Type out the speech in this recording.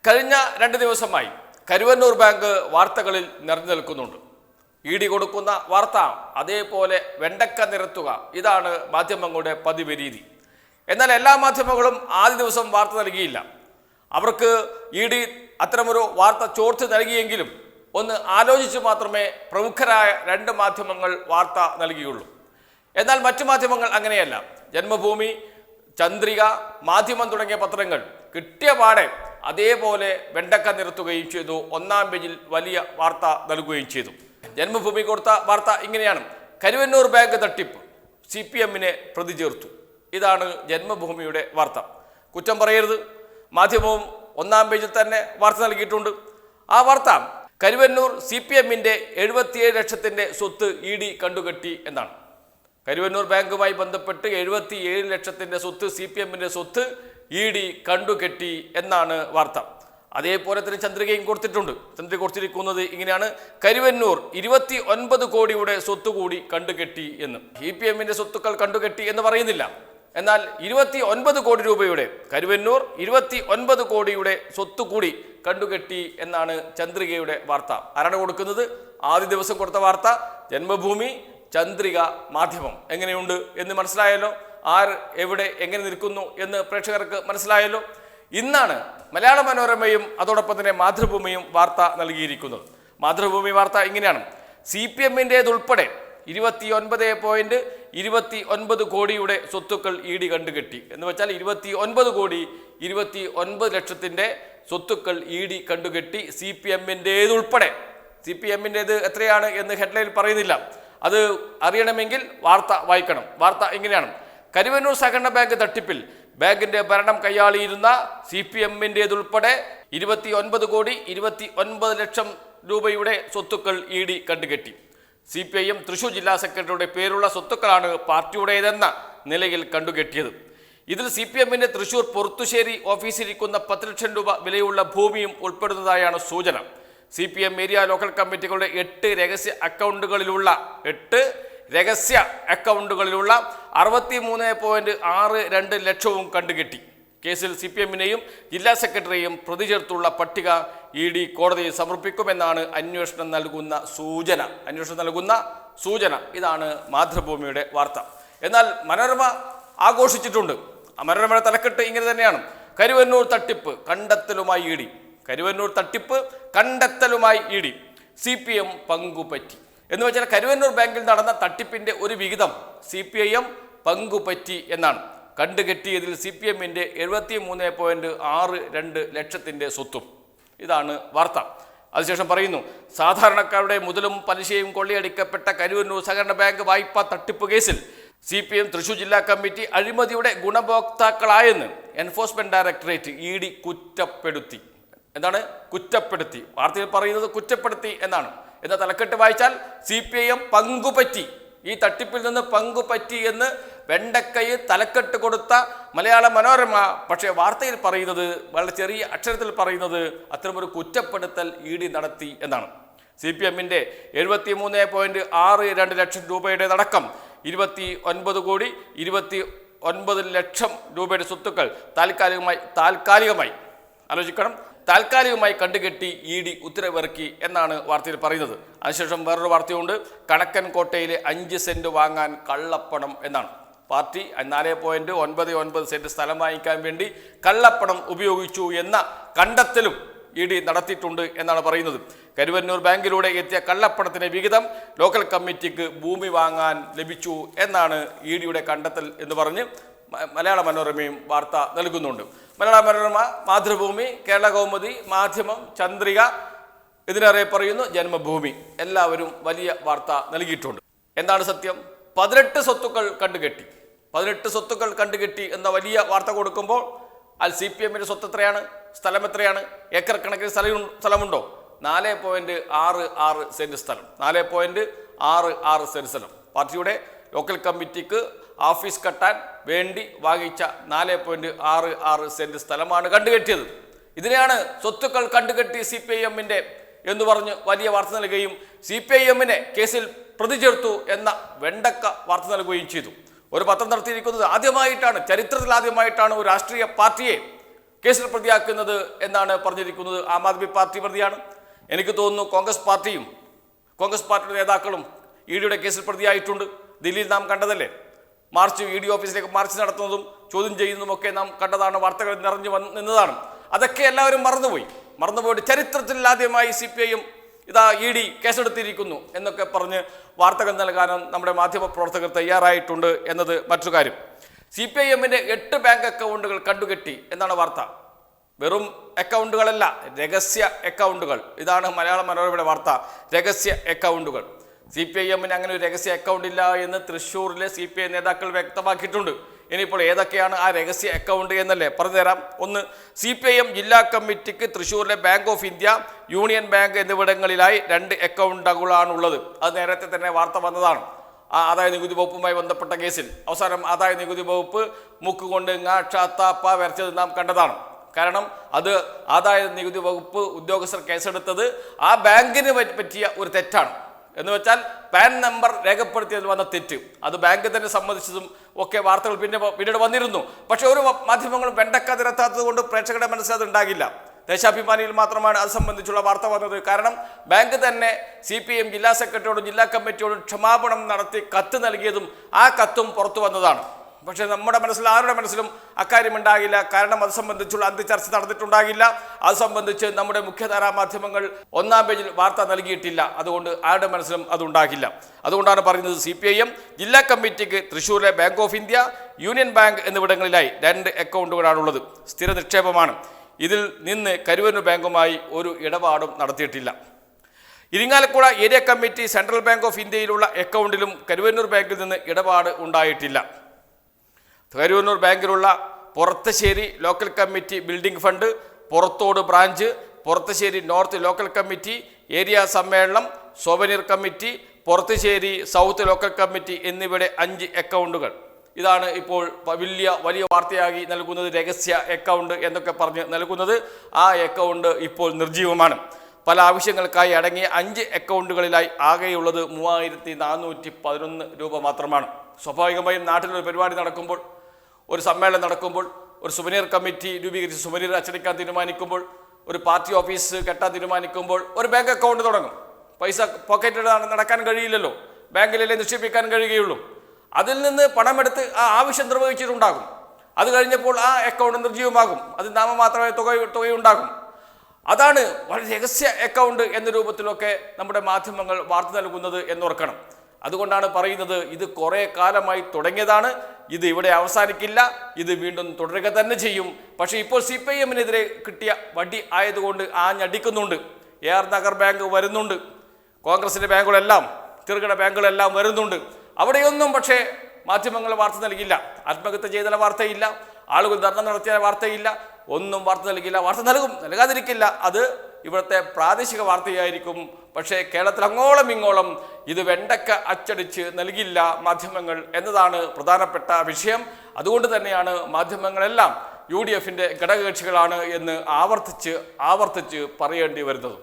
കഴിഞ്ഞ 2 ദിവസമായി കരുവന്നൂർ ബാങ്ക് വാർത്തകളിൽ നിറഞ്ഞു നിൽക്കുന്നുണ്ട്. ഇ ഡി കൊടുക്കുന്ന വാർത്ത അതേപോലെ വെണ്ടക്ക നിരത്തുക, ഇതാണ് മാധ്യമങ്ങളുടെ പതിവ് രീതി. എന്നാൽ എല്ലാ മാധ്യമങ്ങളും ആദ്യ ദിവസം വാർത്ത നൽകിയില്ല. അവർക്ക് ഇ ഡി അത്തരമൊരു വാർത്ത ചോർത്ത് നൽകിയെങ്കിലും ഒന്ന് ആലോചിച്ച് മാത്രമേ പ്രമുഖരായ 2 മാധ്യമങ്ങൾ വാർത്ത നൽകിയുള്ളൂ. എന്നാൽ മറ്റു മാധ്യമങ്ങൾ അങ്ങനെയല്ല. ജന്മഭൂമി, ചന്ദ്രിക, മാധ്യമം തുടങ്ങിയ പത്രങ്ങൾ കിട്ടിയ പാടെ അതേപോലെ വെണ്ടക്ക നിരത്തുകയും ചെയ്തു. ഒന്നാം പേജിൽ വലിയ വാർത്ത നൽകുകയും ചെയ്തു. ജന്മഭൂമി കൊടുത്ത വാർത്ത ഇങ്ങനെയാണ്: കരുവന്നൂർ ബാങ്ക് തട്ടിപ്പ്, CPM-നെ പ്രതി ചേർത്തു. ഇതാണ് ജന്മഭൂമിയുടെ വാർത്ത. കുറ്റം പറയരുത്, മാധ്യമവും ഒന്നാം പേജിൽ തന്നെ വാർത്ത നൽകിയിട്ടുണ്ട്. ആ വാർത്ത കരുവന്നൂർ CPM-ന്റെ 77 ലക്ഷത്തിൻ്റെ സ്വത്ത് ഇ ഡി കണ്ടുകെട്ടി എന്നാണ്. കരുവന്നൂർ ബാങ്കുമായി ബന്ധപ്പെട്ട് 77 ലക്ഷത്തിൻ്റെ സ്വത്ത്, CPM-ന്റെ സ്വത്ത് ഇ ഡി കണ്ടുകെട്ടി എന്നാണ് വാർത്ത. അതേപോലെ തന്നെ ചന്ദ്രികയും കൊടുത്തിട്ടുണ്ട്. ചന്ദ്രിക കൊടുത്തിരിക്കുന്നത് ഇങ്ങനെയാണ്: കരുവന്നൂർ 29 കോടിയുടെ സ്വത്ത് കൂടി കണ്ടുകെട്ടി എന്ന്. CPM-ന്റെ സ്വത്തുക്കൾ കണ്ടുകെട്ടി എന്ന് പറയുന്നില്ല. എന്നാൽ 29 കോടി രൂപയുടെ, കരുവന്നൂർ 29 കോടിയുടെ സ്വത്ത് കൂടി കണ്ടുകെട്ടി എന്നാണ് ചന്ദ്രികയുടെ വാർത്ത. ആരാണ് കൊടുക്കുന്നത്? ആദ്യ ദിവസം കൊടുത്ത വാർത്ത ജന്മഭൂമി, ചന്ദ്രിക, മാധ്യമം. എങ്ങനെയുണ്ട് എന്ന് മനസ്സിലായല്ലോ. ആർ എവിടെ എങ്ങനെ നിൽക്കുന്നു എന്ന് പ്രേക്ഷകർക്ക് മനസ്സിലായല്ലോ. ഇന്നാണ് മലയാള മനോരമയും അതോടൊപ്പം തന്നെ മാതൃഭൂമിയും വാർത്ത നൽകിയിരിക്കുന്നത്. മാതൃഭൂമി വാർത്ത ഇങ്ങനെയാണ്: CPM-ന്റേതുൾപ്പെടെ 29.29 കോടിയുടെ സ്വത്തുക്കൾ ഇ ഡി കണ്ടുകെട്ടി. എന്ന് വെച്ചാൽ 29 കോടി 29 ലക്ഷത്തിൻ്റെ സ്വത്തുക്കൾ ഇ ഡി കണ്ടുകെട്ടി. CPM-ന്റേതുൾപ്പെടെ. CPM-ന്റേത് എത്രയാണ് എന്ന് ഹെഡ്ലൈൻ പറയുന്നില്ല. അത് അറിയണമെങ്കിൽ വാർത്ത വായിക്കണം. വാർത്ത ഇങ്ങനെയാണ്: കരുവന്നൂർ സഹകരണ ബാങ്ക് തട്ടിപ്പിൽ ബാങ്കിന്റെ ഭരണം കൈയാളിയിരുന്ന CPM-ന്റേതുൾപ്പെടെ 29 കോടി 29 ലക്ഷം രൂപയുടെ സ്വത്തുക്കൾ ഇ ഡി കണ്ടുകെട്ടി. CPIM തൃശൂർ ജില്ലാ സെക്രട്ടറിയുടെ പേരുള്ള സ്വത്തുക്കളാണ് പാർട്ടിയുടേതെന്ന നിലയിൽ കണ്ടുകെട്ടിയത്. ഇതിൽ CPM-ന്റെ തൃശൂർ പൊറത്തുശ്ശേരി ഓഫീസിലിരിക്കുന്ന 10 ലക്ഷം രൂപ വിലയുള്ള ഭൂമിയും ഉൾപ്പെടുന്നതായാണ് സൂചന. CPM ഏരിയ ലോക്കൽ കമ്മിറ്റികളുടെ 8 രഹസ്യ അക്കൗണ്ടുകളിലുള്ള 63.62 ലക്ഷവും കണ്ടുകെട്ടി. കേസിൽ CPM-നെയും ജില്ലാ സെക്രട്ടറിയെയും പ്രതി ചേർത്തുള്ള പട്ടിക ഇ ഡി കോടതിയിൽ സമർപ്പിക്കുമെന്നാണ് അന്വേഷണം നൽകുന്ന സൂചന. ഇതാണ് മാതൃഭൂമിയുടെ വാർത്ത. എന്നാൽ മനോരമ ആഘോഷിച്ചിട്ടുണ്ട്. മനോരമയുടെ തലക്കെട്ട് ഇങ്ങനെ തന്നെയാണ്: കരുവന്നൂർ തട്ടിപ്പ് കണ്ടെത്തലുമായി ഇ ഡി. കരുവന്നൂർ തട്ടിപ്പ് കണ്ടെത്തലുമായി ഇ ഡി, CPM പങ്കുപറ്റി. എന്ന് വെച്ചാൽ കരുവന്നൂർ ബാങ്കിൽ നടന്ന തട്ടിപ്പിന്റെ ഒരു വിഹിതം CPIM പങ്കുപറ്റി എന്നാണ്. കണ്ടുകെട്ടിയതിൽ CPM-ന്റെ 73.62 ലക്ഷത്തിൻ്റെ സ്വത്തും. ഇതാണ് വാർത്ത. അതിനുശേഷം പറയുന്നു: സാധാരണക്കാരുടെ മുതലും പലിശയും കൊള്ളയടിക്കപ്പെട്ട കരുവന്നൂർ സഹകരണ ബാങ്ക് വായ്പാ തട്ടിപ്പ് കേസിൽ CPM തൃശൂർ ജില്ലാ കമ്മിറ്റി അഴിമതിയുടെ ഗുണഭോക്താക്കളായെന്ന് എൻഫോഴ്സ്മെന്റ് ഡയറക്ടറേറ്റ് ഇ ഡി കുറ്റപ്പെടുത്തി. എന്താണ് കുറ്റപ്പെടുത്തി? വാർത്തയിൽ പറയുന്നത് കുറ്റപ്പെടുത്തി എന്നാണ്. എന്ന തലക്കെട്ട് വായിച്ചാൽ CPIM പങ്കുപറ്റി, ഈ തട്ടിപ്പിൽ നിന്ന് പങ്കുപറ്റി എന്ന് വെണ്ടക്കയിൽ തലക്കെട്ട് കൊടുത്ത മലയാള മനോരമ. പക്ഷേ വാർത്തയിൽ പറയുന്നത്, വളരെ ചെറിയ അക്ഷരത്തിൽ പറയുന്നത്, അത്തരമൊരു കുറ്റപ്പെടുത്തൽ ഇ ഡി നടത്തി എന്നാണ്. CPM-ന്റെ 73.62 ലക്ഷം രൂപയുടെ അടക്കം 29 കോടി 29 ലക്ഷം രൂപയുടെ സ്വത്തുക്കൾ താൽക്കാലികമായി കണ്ടുകെട്ടി ഇ ഡി ഉത്തരവിറക്കി എന്നാണ് വാർത്തയിൽ പറയുന്നത്. അതിനുശേഷം വേറൊരു വാർത്തയുണ്ട്: കണക്കൻ കോട്ടയിലെ 5 സെന്റ് വാങ്ങാൻ കള്ളപ്പണം എന്നാണ്. പാർട്ടി 4.99 സെന്റ് സ്ഥലം വാങ്ങിക്കാൻ വേണ്ടി കള്ളപ്പണം ഉപയോഗിച്ചു എന്ന കണ്ടെത്തലും ഇ ഡി നടത്തിയിട്ടുണ്ട് എന്നാണ് പറയുന്നത്. കരുവന്നൂർ ബാങ്കിലൂടെ എത്തിയ കള്ളപ്പണത്തിന് വിഹിതം ലോക്കൽ കമ്മിറ്റിക്ക് ഭൂമി വാങ്ങാൻ ലഭിച്ചു എന്നാണ് ഇ ഡിയുടെ കണ്ടെത്തൽ എന്ന് പറഞ്ഞ് മലയാള മനോരമയും വാർത്ത നൽകുന്നുണ്ട്. മലയാള മനോരമ, മാതൃഭൂമി, കേരള കൗമുദി, മാധ്യമം, ചന്ദ്രിക, ഇതിനേറെ പറയുന്നു ജന്മഭൂമി, എല്ലാവരും വലിയ വാർത്ത നൽകിയിട്ടുണ്ട്. എന്താണ് സത്യം? 18 സ്വത്തുക്കൾ കണ്ടുകെട്ടി. 18 സ്വത്തുക്കൾ കണ്ടുകെട്ടി എന്ന വലിയ വാർത്ത കൊടുക്കുമ്പോൾ CPM-ന്റെ സ്വത്ത് എത്രയാണ്? സ്ഥലം എത്രയാണ്? ഏക്കർ കണക്കിന് സ്ഥലമുണ്ടോ? 4.66 സെന്റ് സ്ഥലം. 4.66 സെന്റ് സ്ഥലം പാർട്ടിയുടെ ലോക്കൽ കമ്മിറ്റിക്ക് ഓഫീസ് കെട്ടാൻ വേണ്ടി വാങ്ങിച്ച 4.66 സെന്റ് സ്ഥലമാണ് കണ്ടുകെട്ടിയത്. ഇതിനെയാണ് സ്വത്തുക്കൾ കണ്ടുകെട്ടി CPIM-ന്റെ എന്ന് പറഞ്ഞ് വലിയ വാർത്ത നൽകുകയും CPIM-നെ കേസിൽ പ്രതി ചേർത്തു എന്ന വെണ്ടക്ക വാർത്ത നൽകുകയും ചെയ്തു. ഒരു പത്രം നടത്തിയിരിക്കുന്നത് ആദ്യമായിട്ടാണ്, ചരിത്രത്തിൽ ആദ്യമായിട്ടാണ് ഒരു രാഷ്ട്രീയ പാർട്ടിയെ കേസിൽ പ്രതിയാക്കുന്നത് എന്നാണ് പറഞ്ഞിരിക്കുന്നത്. ആം ആദ്മി പാർട്ടി പ്രതിയാണ്. എനിക്ക് തോന്നുന്നു കോൺഗ്രസ് പാർട്ടിയുടെ നേതാക്കളും ഇഡിയുടെ കേസിൽ പ്രതിയായിട്ടുണ്ട്. ദില്ലിയിൽ നാം കണ്ടതല്ലേ, മാർച്ച് ഇഡി ഓഫീസിലേക്ക് മാർച്ച് നടത്തുന്നതും ചോദ്യം ചെയ്യുന്നതുമൊക്കെ നാം കണ്ടതാണ്, വാർത്തകൾ നിറഞ്ഞു നിന്നതാണ്. അതൊക്കെ എല്ലാവരും മറന്നുപോയിട്ട് ചരിത്രത്തിൽ ആദ്യമായി CPIM ഇതാ ഇഡി കേസെടുത്തിരിക്കുന്നു എന്നൊക്കെ പറഞ്ഞ് വാർത്തകൾ നൽകാനും നമ്മുടെ മാധ്യമ പ്രവർത്തകർ തയ്യാറായിട്ടുണ്ട് എന്നത് മറ്റൊരു കാര്യം. CPIMന്റെ 8 ബാങ്ക് അക്കൗണ്ടുകൾ കണ്ടുകെട്ടി എന്നാണ് വാർത്ത. വെറും അക്കൗണ്ടുകളല്ല, രഹസ്യ അക്കൗണ്ടുകൾ. ഇതാണ് മലയാള മനോരമയുടെ വാർത്ത, രഹസ്യ അക്കൗണ്ടുകൾ. CPIMന് അങ്ങനെ ഒരു രഹസ്യ അക്കൗണ്ട് ഇല്ല എന്ന് തൃശ്ശൂരിലെ CPI നേതാക്കൾ വ്യക്തമാക്കിയിട്ടുണ്ട്. ഇനിയിപ്പോൾ ഏതൊക്കെയാണ് ആ രഹസ്യ അക്കൗണ്ട് എന്നല്ലേ പറഞ്ഞുതരാം. ഒന്ന്, CPIM ജില്ലാ കമ്മിറ്റിക്ക് തൃശ്ശൂരിലെ bank of India, union bank എന്നിവിടങ്ങളിലായി 2 അക്കൗണ്ടുകളാണുള്ളത്. അത് നേരത്തെ തന്നെ വാർത്ത വന്നതാണ്. ആദായ നികുതി വകുപ്പുമായി ബന്ധപ്പെട്ട കേസിൽ അവസാനം ആദായ നികുതി വകുപ്പ് മുക്കുകൊണ്ട് ങ്ങാ വരച്ചത് നാം കണ്ടതാണ്. കാരണം അത് ആദായ നികുതി വകുപ്പ് ഉദ്യോഗസ്ഥർ കേസെടുത്തത് ആ ബാങ്കിന് പറ്റിയ ഒരു തെറ്റാണ്. എന്ന് വെച്ചാൽ പാൻ നമ്പർ രേഖപ്പെടുത്തിയതിൽ വന്ന തെറ്റ്, അത് ബാങ്ക് തന്നെ സമ്മതിച്ചതും ഒക്കെ വാർത്തകൾ പിന്നീട് വന്നിരുന്നു. പക്ഷെ ഒരു മാധ്യമങ്ങളും വെണ്ടക്ക നിരത്താത്തത് കൊണ്ട് പ്രേക്ഷകരുടെ മനസ്സിൽ അത് ഉണ്ടാകില്ല. ദേശാഭിമാനിയിൽ മാത്രമാണ് അത് സംബന്ധിച്ചുള്ള വാർത്ത വന്നത്. കാരണം ബാങ്ക് തന്നെ CPIM ജില്ലാ സെക്രട്ടറിയോടും ജില്ലാ കമ്മിറ്റിയോടും ക്ഷമാപണം നടത്തി കത്ത് നൽകിയതും ആ കത്തും പുറത്തു വന്നതാണ്. പക്ഷേ നമ്മുടെ മനസ്സിൽ ആരുടെ മനസ്സിലും അക്കാര്യം ഉണ്ടാകില്ല. കാരണം അത് സംബന്ധിച്ചുള്ള അന്ത്യചർച്ച നടന്നിട്ടുണ്ടാകില്ല. അത് സംബന്ധിച്ച് നമ്മുടെ മുഖ്യധാരാ മാധ്യമങ്ങൾ 1-ാം പേജിൽ വാർത്ത നൽകിയിട്ടില്ല. അതുകൊണ്ട് ആരുടെ മനസ്സിലും അതുണ്ടാകില്ല. അതുകൊണ്ടാണ് പറയുന്നത് CPIM ജില്ലാ കമ്മിറ്റിക്ക് തൃശ്ശൂരിലെ bank of India, union bank എന്നിവിടങ്ങളിലായി 2 അക്കൗണ്ടുകളാണുള്ളത്. സ്ഥിര നിക്ഷേപമാണ്. ഇതിൽ നിന്ന് കരുവന്നൂർ ബാങ്കുമായി ഒരു ഇടപാടും നടത്തിയിട്ടില്ല. Irinjalakuda area committee central bank of ഇന്ത്യയിലുള്ള അക്കൗണ്ടിലും കരുവന്നൂർ ബാങ്കിൽ നിന്ന് ഇടപാട് ഉണ്ടായിട്ടില്ല. കരുവന്നൂർ ബാങ്കിലുള്ള Purathissery local committee building fund, Purathode branch, Purathissery north local committee, area സമ്മേളനം, souvenir committee, Purathissery south local committee എന്നിവയുടെ 5 അക്കൗണ്ടുകൾ. ഇതാണ് ഇപ്പോൾ വലിയ വാർത്തയായി നൽകുന്നത്. രഹസ്യ അക്കൗണ്ട് എന്നൊക്കെ പറഞ്ഞ് നൽകുന്നത്. ആ അക്കൗണ്ട് ഇപ്പോൾ നിർജ്ജീവമാണ്. പല ആവശ്യങ്ങൾക്കായി അടങ്ങിയ 5 അക്കൗണ്ടുകളിലായി ആകെയുള്ളത് 3411 രൂപ മാത്രമാണ്. സ്വാഭാവികമായും നാട്ടിലൊരു പരിപാടി നടക്കുമ്പോൾ, ഒരു സമ്മേളനം നടക്കുമ്പോൾ, ഒരു സുവനീർ കമ്മിറ്റി രൂപീകരിച്ച് സുവനീർ അച്ചടിക്കാൻ തീരുമാനിക്കുമ്പോൾ, ഒരു പാർട്ടി ഓഫീസ് കെട്ടാൻ തീരുമാനിക്കുമ്പോൾ ഒരു ബാങ്ക് അക്കൗണ്ട് തുടങ്ങും. പൈസ പോക്കറ്റിൽ നടക്കാൻ കഴിയില്ലല്ലോ, ബാങ്കിലല്ലേ നിക്ഷേപിക്കാൻ കഴിയുകയുള്ളൂ. അതിൽ നിന്ന് പണമെടുത്ത് ആ ആവശ്യം നിർവഹിച്ചിട്ടുണ്ടാകും. അത് കഴിഞ്ഞപ്പോൾ ആ അക്കൗണ്ട് നിർജ്ജീവമാകും. അത് നാമമാത്രമായ തുകയുണ്ടാകും. അതാണ് വളരെ രഹസ്യ അക്കൗണ്ട് എന്ന രൂപത്തിലൊക്കെ നമ്മുടെ മാധ്യമങ്ങൾ വാർത്ത നൽകുന്നത് എന്നോർക്കണം. അതുകൊണ്ടാണ് പറയുന്നത്, ഇത് കുറേ കാലമായി തുടങ്ങിയതാണ്, ഇത് ഇവിടെ അവസാനിക്കില്ല, ഇത് വീണ്ടും തുടരുക തന്നെ ചെയ്യും. പക്ഷേ ഇപ്പോൾ CPIMനെതിരെ കിട്ടിയ വടി ആയതുകൊണ്ട് ആഞ്ഞടിക്കുന്നുണ്ട്. AR നഗർ ബാങ്ക് വരുന്നുണ്ട്, കോൺഗ്രസിൻ്റെ ബാങ്കുകളെല്ലാം, ചെറുകിട ബാങ്കുകളെല്ലാം വരുന്നുണ്ട്. അവിടെയൊന്നും പക്ഷേ മാധ്യമങ്ങൾ വാർത്ത നൽകില്ല. ആത്മഹത്യ ചെയ്ത വാർത്തയില്ല, ആളുകൾ ധർണ നടത്തിയ വാർത്തയില്ല, ഒന്നും വാർത്ത നൽകില്ല. വാർത്ത നൽകാതിരിക്കില്ല, അത് ഇവിടുത്തെ പ്രാദേശിക വാർത്തയായിരിക്കും. പക്ഷേ കേരളത്തിൽ അങ്ങോളം ഇങ്ങോളം ഇത് വെണ്ടക്ക അച്ചടിച്ച് നൽകില്ല മാധ്യമങ്ങൾ എന്നതാണ് പ്രധാനപ്പെട്ട വിഷയം. അതുകൊണ്ട് തന്നെയാണ് മാധ്യമങ്ങളെല്ലാം UDFന്റെ ഘടകകക്ഷികളാണ് എന്ന് ആവർത്തിച്ച് പറയേണ്ടി വരുന്നത്.